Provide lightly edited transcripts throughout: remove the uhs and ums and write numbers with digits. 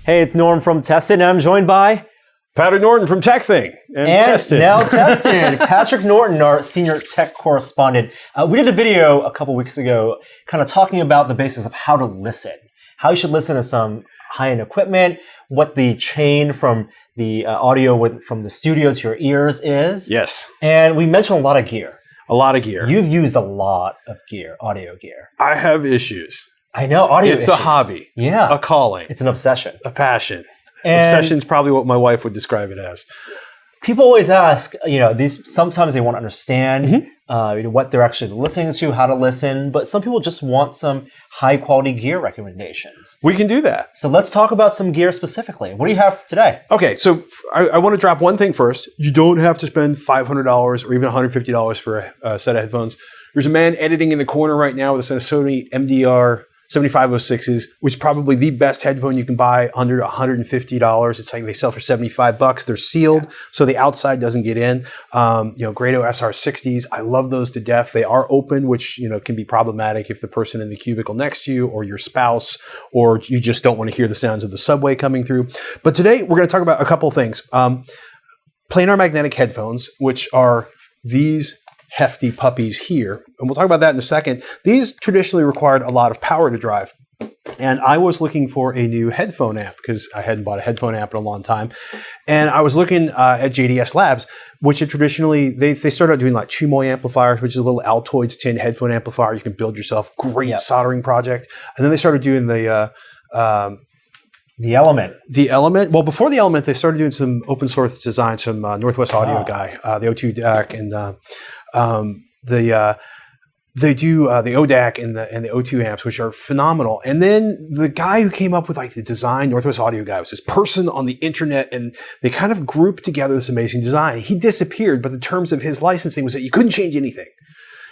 Hey, it's Norm from Tested, and I'm joined by Patrick Norton from Tech Thing and Tested. Now Tested. Patrick Norton, our senior tech correspondent. We did a video a couple weeks ago kind of talking about the basics of how to listen, how you should listen to some high-end equipment, what the chain from the audio from the studio to your ears is. Yes. And we mentioned a lot of gear. A lot of gear. You've used a lot of gear, audio gear. I have issues. I know, audio It's issues. a hobby. Yeah. A calling. It's an obsession. A passion. And Obsession is probably what my wife would describe it as. people always ask, sometimes they want to understand what they're actually listening to, how to listen, but some people just want some high quality gear recommendations. We can do that. So let's talk about some gear specifically. What do you have today? Okay, so I want to drop one thing first. You don't have to spend $500 or even $150 for a set of headphones. There's a man editing in the corner right now with a set of Sony MDR 7506s, which is probably the best headphone you can buy under $150. It's like they sell for $75. They're sealed, so the outside doesn't get in. Grado SR60s, I love those to death. They are open, which can be problematic if the person in the cubicle next to you or your spouse, or you just don't want to hear the sounds of the subway coming through. But today we're going to talk about a couple of things. Planar magnetic headphones, which are these hefty puppies here. And we'll talk about that in a second. These traditionally required a lot of power to drive. And I was looking for a new headphone amp because I hadn't bought a headphone amp in a long time. And I was looking at JDS Labs, which had traditionally, they started out doing like Chumoy amplifiers, which is a little Altoids tin headphone amplifier. You can build yourself. Great soldering project. And then they started doing the Element. The Element. Well, before the Element, they started doing some open source design, some Northwest Audio guy, the O2 DAC, and they do the ODAC and the O2 amps, which are phenomenal. And then the guy who came up with like the design, Northwest Audio guy, was this person on the internet, and they kind of grouped together this amazing design. He disappeared, but the terms of his licensing was that you couldn't change anything.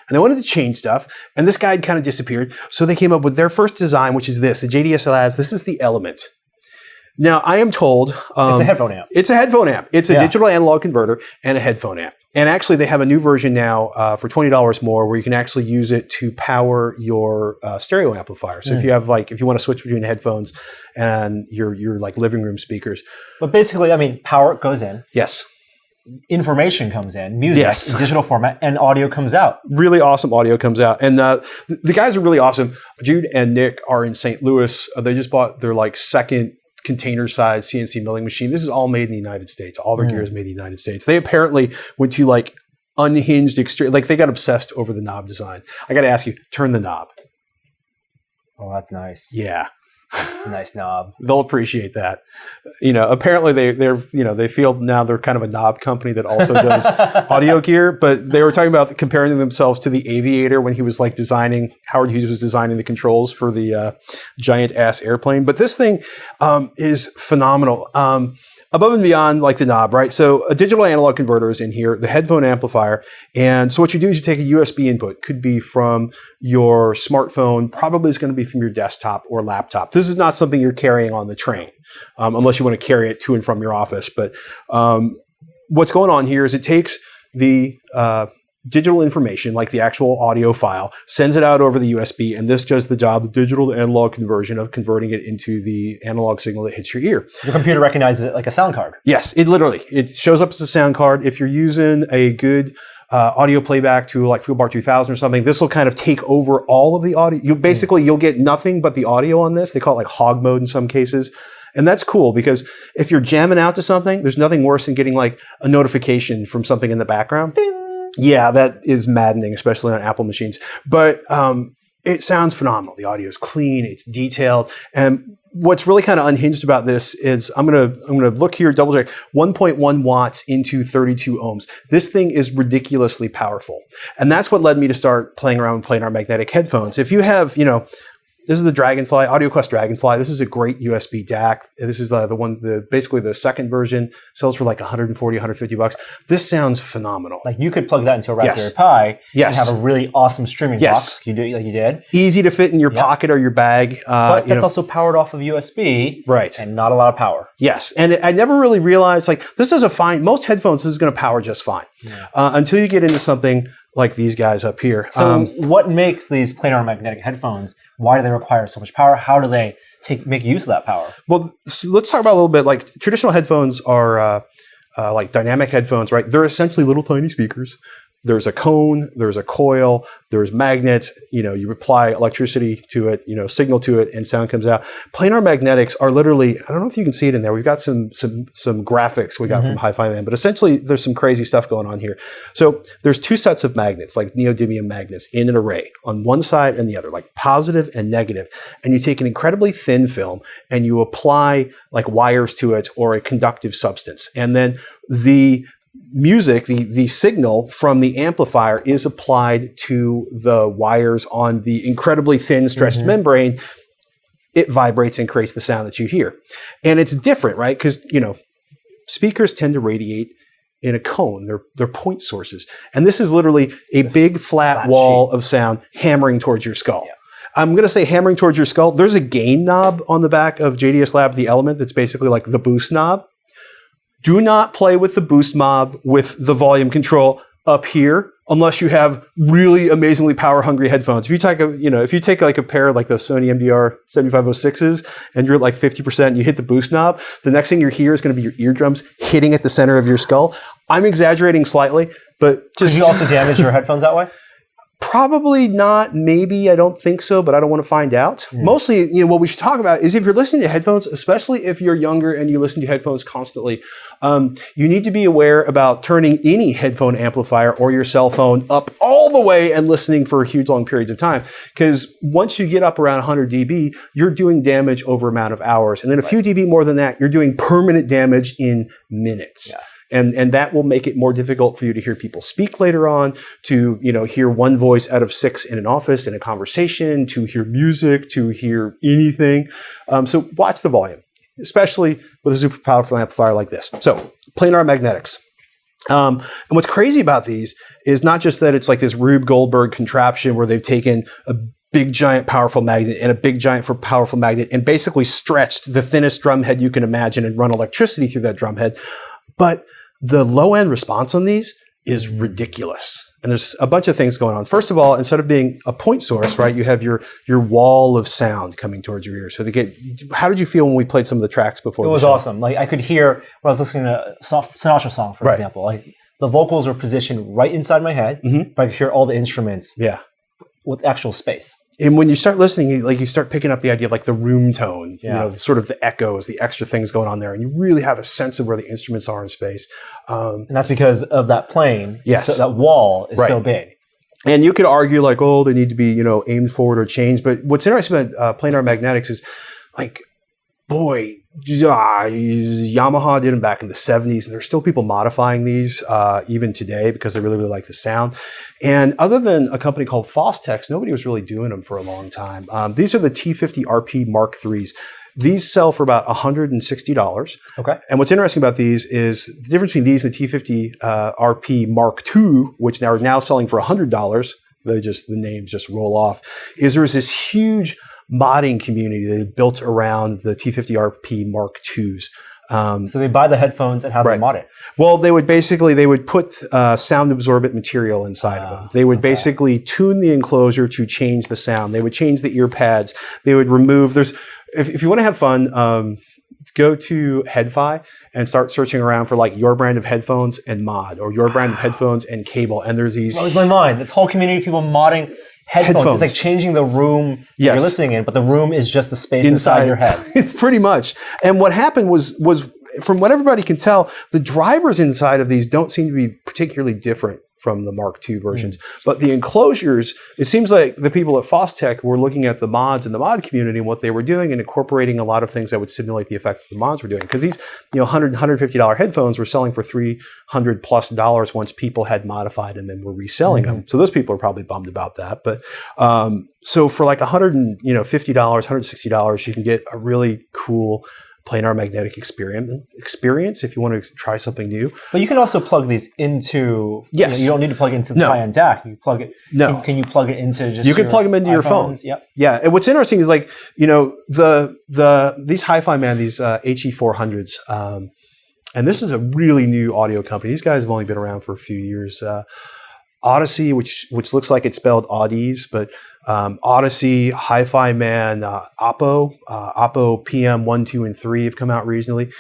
And they wanted to change stuff, and this guy had kind of disappeared. So they came up with their first design, which is this, the JDS Labs. This is the Element. Now, I am told... it's a headphone amp. It's a headphone amp. It's a digital analog converter and a headphone amp. And actually, they have a new version now for $20 more where you can actually use it to power your stereo amplifier. So if you have if you want to switch between headphones and your like living room speakers. But basically, power goes in. Yes. Information comes in, music, digital format, and audio comes out. Really awesome audio comes out. And the guys are really awesome. Jude and Nick are in St. Louis. They just bought their second container-sized CNC milling machine. This is all made in the United States. All their gear is made in the United States. They apparently went to unhinged extreme. They got obsessed over the knob design. I got to ask you, turn the knob. Oh, that's nice. Yeah. It's a nice knob. They'll appreciate that. Apparently they feel now they're kind of a knob company that also does audio gear, but they were talking about comparing themselves to the Aviator when he was designing, Howard Hughes was designing the controls for the giant ass airplane. But this thing is phenomenal. Above and beyond the knob, right? So a digital analog converter is in here, the headphone amplifier. And so what you do is you take a USB input, could be from your smartphone, probably is going to be from your desktop or laptop. This is not something you're carrying on the train, unless you want to carry it to and from your office. But what's going on here is it takes the digital information, like the actual audio file, sends it out over the USB, and this does the job, the digital to analog conversion of converting it into the analog signal that hits your ear. Your computer recognizes it like a sound card. Yes, it shows up as a sound card. If you're using a good audio playback to Fieldbar 2000 or something, this will kind of take over all of the audio. You'll get nothing but the audio on this. They call it hog mode in some cases. And that's cool because if you're jamming out to something, there's nothing worse than getting a notification from something in the background. Ding. Yeah, that is maddening, especially on Apple machines. But it sounds phenomenal. The audio is clean, it's detailed, and what's really kind of unhinged about this is I'm gonna look here, double check. 1.1 watts into 32 ohms. This thing is ridiculously powerful, and that's what led me to start playing around with Planar magnetic headphones. If you have, this is the Dragonfly, AudioQuest Dragonfly. This is a great USB DAC. This is basically the second version. Sells for $140, $150. This sounds phenomenal. You could plug that into a Raspberry Pi and have a really awesome streaming box. You do like you did. Easy to fit in your pocket or your bag. But that's also powered off of USB. Right. And not a lot of power. Yes. And I never really realized, this does most headphones, this is going to power just fine. Yeah. Until you get into something like these guys up here. So what makes these planar magnetic headphones? Why do they require so much power? How do they make use of that power? Well, so let's talk about a little bit, like traditional headphones are like dynamic headphones, right? They're essentially little tiny speakers. There's a cone, there's a coil, there's magnets, you apply electricity to it, signal to it, and sound comes out. Planar magnetics are literally, I don't know if you can see it in there. We've got some graphics we got from Hifiman, but essentially there's some crazy stuff going on here. So there's two sets of magnets, like neodymium magnets in an array on one side and the other, like positive and negative. And you take an incredibly thin film and you apply like wires to it or a conductive substance. And then the music, the signal from the amplifier is applied to the wires on the incredibly thin stretched membrane. It vibrates and creates the sound that you hear. And it's different, right? Because, speakers tend to radiate in a cone. They're point sources. And this is literally a big flat wall of sound hammering towards your skull. Yeah. I'm going to say hammering towards your skull. There's a gain knob on the back of JDS Labs The Element that's basically like the boost knob. Do not play with the boost knob with the volume control up here unless you have really amazingly power hungry headphones. If you take like a pair of like the Sony MDR 7506s and you're at like 50% and you hit the boost knob, the next thing you hear is going to be your eardrums hitting at the center of your skull. I'm exaggerating slightly, but just... Could you also damage your headphones that way? Probably not. Maybe. I don't think so, but I don't want to find out. Mostly, what we should talk about is if you're listening to headphones, especially if you're younger and you listen to headphones constantly, you need to be aware about turning any headphone amplifier or your cell phone up all the way and listening for huge long periods of time. Because once you get up around 100 dB, you're doing damage over amount of hours. And then a few dB more than that, you're doing permanent damage in minutes. Yeah. And that will make it more difficult for you to hear people speak later on, to hear one voice out of 6 in an office in a conversation, to hear music, to hear anything. So watch the volume, especially with a super powerful amplifier like this. So planar magnetics. And what's crazy about these is not just that it's like this Rube Goldberg contraption where they've taken a big giant powerful magnet and a big giant powerful magnet and basically stretched the thinnest drum head you can imagine and run electricity through that drum head, but the low-end response on these is ridiculous. And there's a bunch of things going on. First of all, instead of being a point source, right, you have your wall of sound coming towards your ears. So how did you feel when we played some of the tracks before? It was awesome. Like I could hear when I was listening to a Sinatra song, for example. Like the vocals were positioned right inside my head, but I could hear all the instruments with actual space. And when you start listening, you start picking up the idea of like the room tone, sort of the echoes, the extra things going on there. And you really have a sense of where the instruments are in space. And that's because of that plane. Yes. So that wall is so big. And you could argue like, oh, they need to be, aimed forward or changed. But what's interesting about planar magnetics is like, boy, Yamaha did them back in the 70s, and there's still people modifying these even today because they really, really like the sound. And other than a company called Fostex, nobody was really doing them for a long time. These are the T50RP Mark IIIs. These sell for about $160. Okay. And what's interesting about these is the difference between these and the T50RP Mark II, which are now selling for $100. The names just roll off. Is there's this huge modding community that had built around the T50RP Mark IIs. So they buy the headphones and how they mod it? Well, they would put sound absorbent material inside of them. They would basically tune the enclosure to change the sound. They would change the ear pads. They would remove, if you want to have fun, go to Headfi and start searching around for like your brand of headphones and mod, or your brand of headphones and cable. And there's these... That was my mind. This whole community of people modding headphones. It's like changing the room you're listening in, but the room is just the space inside your head. Pretty much. And what happened was, from what everybody can tell, the drivers inside of these don't seem to be particularly different from the Mark II versions. But the enclosures, it seems like the people at Fostex were looking at the mods and the mod community and what they were doing and incorporating a lot of things that would simulate the effect that the mods were doing. Because these $100, $150 headphones were selling for $300+ once people had modified them and were reselling them. So those people are probably bummed about that. But so for like $150, $160, you can get a really cool planar magnetic experience if you want to try something new. But you can also plug these into. Yes. You don't need to plug it into the high-end DAC. You plug it. No. Can you plug it into just? You can plug them into your phone. Yep. Yeah. And what's interesting is like these Hifiman, these HE400s, and this is a really new audio company. These guys have only been around for a few years. Odyssey, which looks like it's spelled Audis, but Odyssey, Hi-Fi Man, Oppo PM 1, 2, and 3 have come out recently.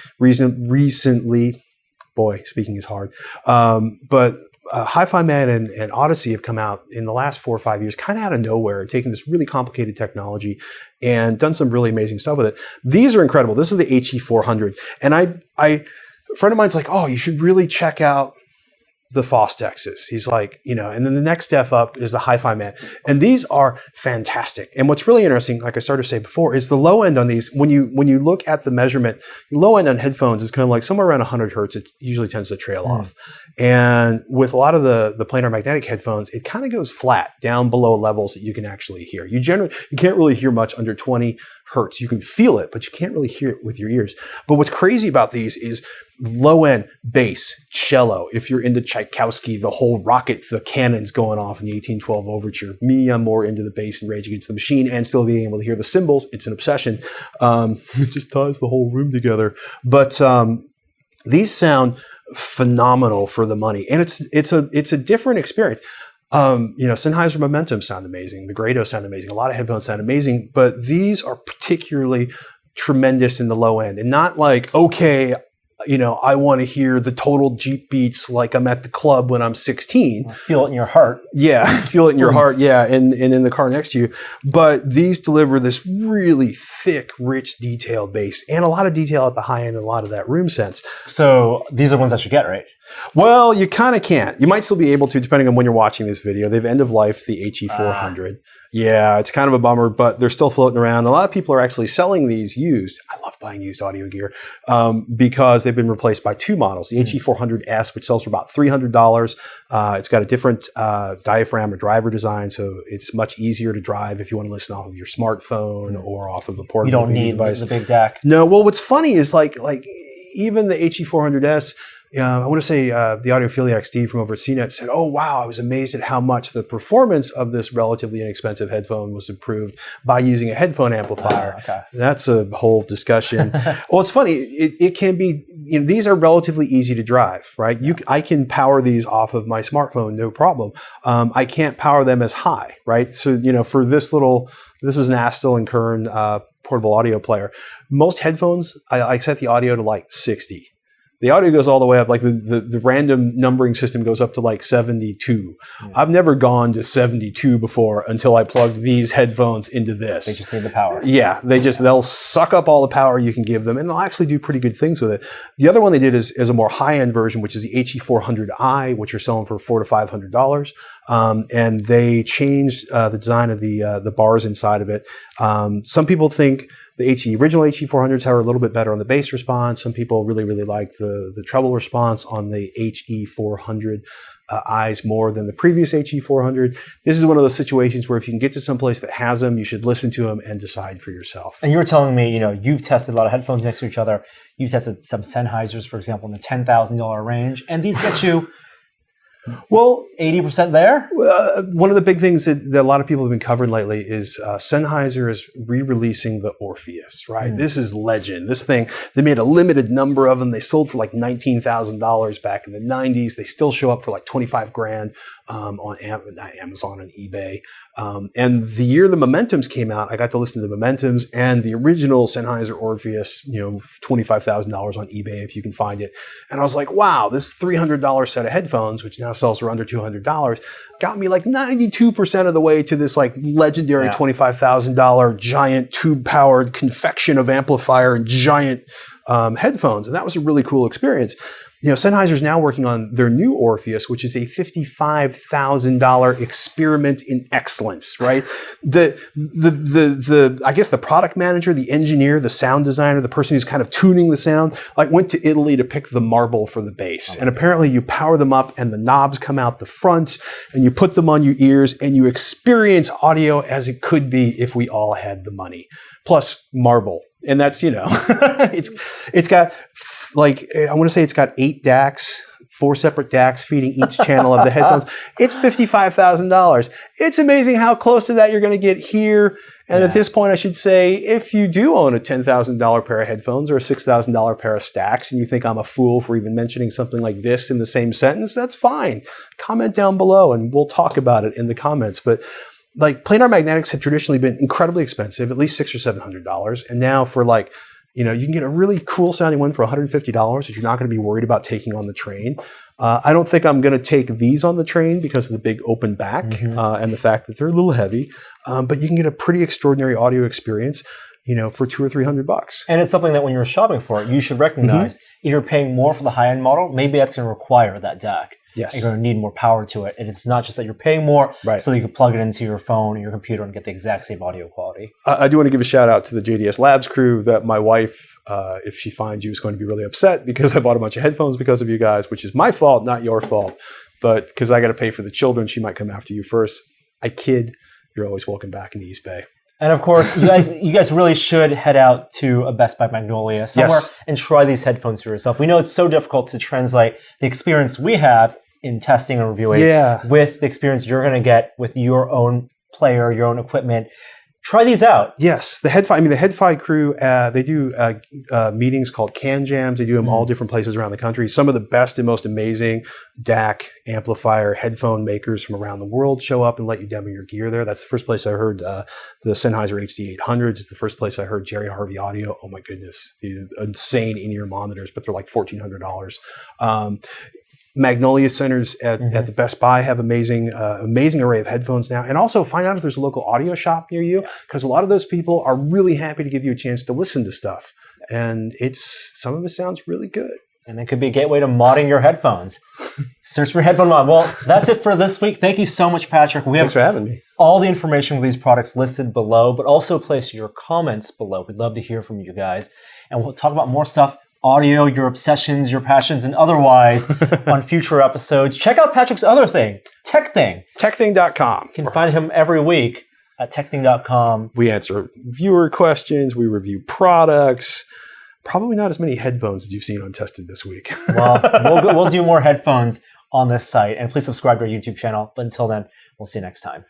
Boy, speaking is hard. But Hi-Fi Man and Odyssey have come out in the last 4 or 5 years, kind of out of nowhere, taking this really complicated technology and done some really amazing stuff with it. These are incredible. This is the HE400. And a friend of mine's like, oh, you should really check out the Fostexes. He's like, and then the next step up is the Hi-Fi Man. And these are fantastic. And what's really interesting, like I started to say before, is the low end on these. When you look at the measurement, the low end on headphones is kind of like somewhere around 100 hertz. It usually tends to trail off. And with a lot of the planar magnetic headphones, it kind of goes flat down below levels that you can actually hear. You can't really hear much under 20 hertz. You can feel it, but you can't really hear it with your ears. But what's crazy about these is low end bass, cello. If you're into Tchaikovsky, the whole rocket, the cannons going off in the 1812 overture. Me, I'm more into the bass and Rage Against the Machine and still being able to hear the cymbals. It's an obsession. It just ties the whole room together. But these sound phenomenal for the money, and it's a different experience. Sennheiser Momentum sound amazing. The Grado sound amazing. A lot of headphones sound amazing, but these are particularly tremendous in the low end, and not like, okay, I want to hear the total Jeep beats like I'm at the club when I'm 16. Feel it in your heart. Yeah, feel it in your heart. Yeah, and in the car next to you. But these deliver this really thick, rich, detailed bass and a lot of detail at the high end and a lot of that room sense. So these are ones I should get, right? Well, you kind of can't. You might still be able to, depending on when you're watching this video. They've end of life the HE400. Yeah, it's kind of a bummer, but they're still floating around. A lot of people are actually selling these used. I love buying used audio gear because they've been replaced by two models. The HE400S, which sells for about $300. It's got a different diaphragm or driver design, so it's much easier to drive if you want to listen off of your smartphone or off of a portable You don't need device. the big DAC. No, well, what's funny is like even the HE400S, I want to say the audiophiliac Steve from over at CNET said, oh, wow, I was amazed at how much the performance of this relatively inexpensive headphone was improved by using a headphone amplifier. Okay. That's a whole discussion. Well, it's funny. It can be, these are relatively easy to drive, right? I can power these off of my smartphone, no problem. I can't power them as high, right? So, for this is an Astel and Kern portable audio player. Most headphones, I set the audio to like 60. The audio goes all the way up, like the random numbering system goes up to like 72. I've never gone to 72 before until I plugged these headphones into this. They just need the power. Yeah, they'll suck up all the power you can give them, and they'll actually do pretty good things with it. The other one they did is a more high-end version, which is the HE400i, which are selling for $400 to $500. And they changed the design of the bars inside of it. Some people think the original HE400s are a little bit better on the bass response. Some people really, really like the treble response on the HE400 eyes more than the previous HE400. This is one of those situations where if you can get to some place that has them, you should listen to them and decide for yourself. And you were telling me, you've tested a lot of headphones next to each other. You've tested some Sennheisers, for example, in the $10,000 range, and these get you... Well, 80% there? One of the big things that a lot of people have been covering lately is Sennheiser is re-releasing the Orpheus, right? This is legend. This thing, they made a limited number of them. They sold for like $19,000 back in the 90s. They still show up for like 25 grand on Amazon and eBay. And the year the Momentums came out, I got to listen to the Momentums and the original Sennheiser Orpheus, $25,000 on eBay if you can find it. And I was like, wow, this $300 set of headphones, which now sells for under $200, got me like 92% of the way to this like legendary $25,000 giant tube-powered confection of amplifier and giant headphones. And that was a really cool experience. Sennheiser is now working on their new Orpheus, which is a $55,000 experiment in excellence, right? I guess the product manager, the engineer, the sound designer, the person who's kind of tuning the sound, went to Italy to pick the marble for the bass. And apparently you power them up and the knobs come out the front and you put them on your ears and you experience audio as it could be if we all had the money. Plus marble. And that's, it's got... I want to say it's got 8 DACs, 4 separate DACs feeding each channel of the headphones. It's $55,000. It's amazing how close to that you're going to get here. And at this point, I should say, if you do own a $10,000 pair of headphones or a $6,000 pair of stacks, and you think I'm a fool for even mentioning something like this in the same sentence, that's fine. Comment down below and we'll talk about it in the comments. But like planar magnetics have traditionally been incredibly expensive, at least $600 or $700. And now for like, you know, you can get a really cool sounding one for $150 that you're not going to be worried about taking on the train. I don't think I'm going to take these on the train because of the big open back and the fact that they're a little heavy. But you can get a pretty extraordinary audio experience, you know, for $200 or $300. And it's something that when you're shopping for it, you should recognize if you're paying more for the high-end model, maybe that's going to require that DAC. Yes. You're going to need more power to it. And it's not just that you're paying more Right. so that you can plug it into your phone or your computer and get the exact same audio quality. I do want to give a shout out to the JDS Labs crew that my wife, if she finds you, is going to be really upset because I bought a bunch of headphones because of you guys, which is my fault, not your fault. But because I got to pay for the children, she might come after you first. I kid. You're always welcome back in the East Bay. And of course, you guys really should head out to a Best Buy Magnolia somewhere and try these headphones for yourself. We know it's so difficult to translate the experience we have in testing and reviewing with the experience you're going to get with your own player, your own equipment. Try these out. Yes, the Headfi crew, they do meetings called Can Jams. They do them all different places around the country. Some of the best and most amazing DAC, amplifier, headphone makers from around the world show up and let you demo your gear there. That's the first place I heard the Sennheiser HD800. It's the first place I heard Jerry Harvey audio. Oh my goodness, the insane in-ear monitors, but they're like $1,400. Magnolia centers at the Best Buy have amazing array of headphones now. And also find out if there's a local audio shop near you, because a lot of those people are really happy to give you a chance to listen to stuff. And some of it sounds really good. And it could be a gateway to modding your headphones. Search for headphone mod. Well, that's it for this week. Thank you so much, Patrick. Thanks for having me. All the information with these products listed below, but also place your comments below. We'd love to hear from you guys. And we'll talk about more stuff, audio, your obsessions, your passions, and otherwise on future episodes. Check out Patrick's other thing, Tech Thing. TechThing.com. You can find him every week at TechThing.com. We answer viewer questions. We review products. Probably not as many headphones as you've seen untested this week. Well, we'll do more headphones on this site. And please subscribe to our YouTube channel. But until then, we'll see you next time.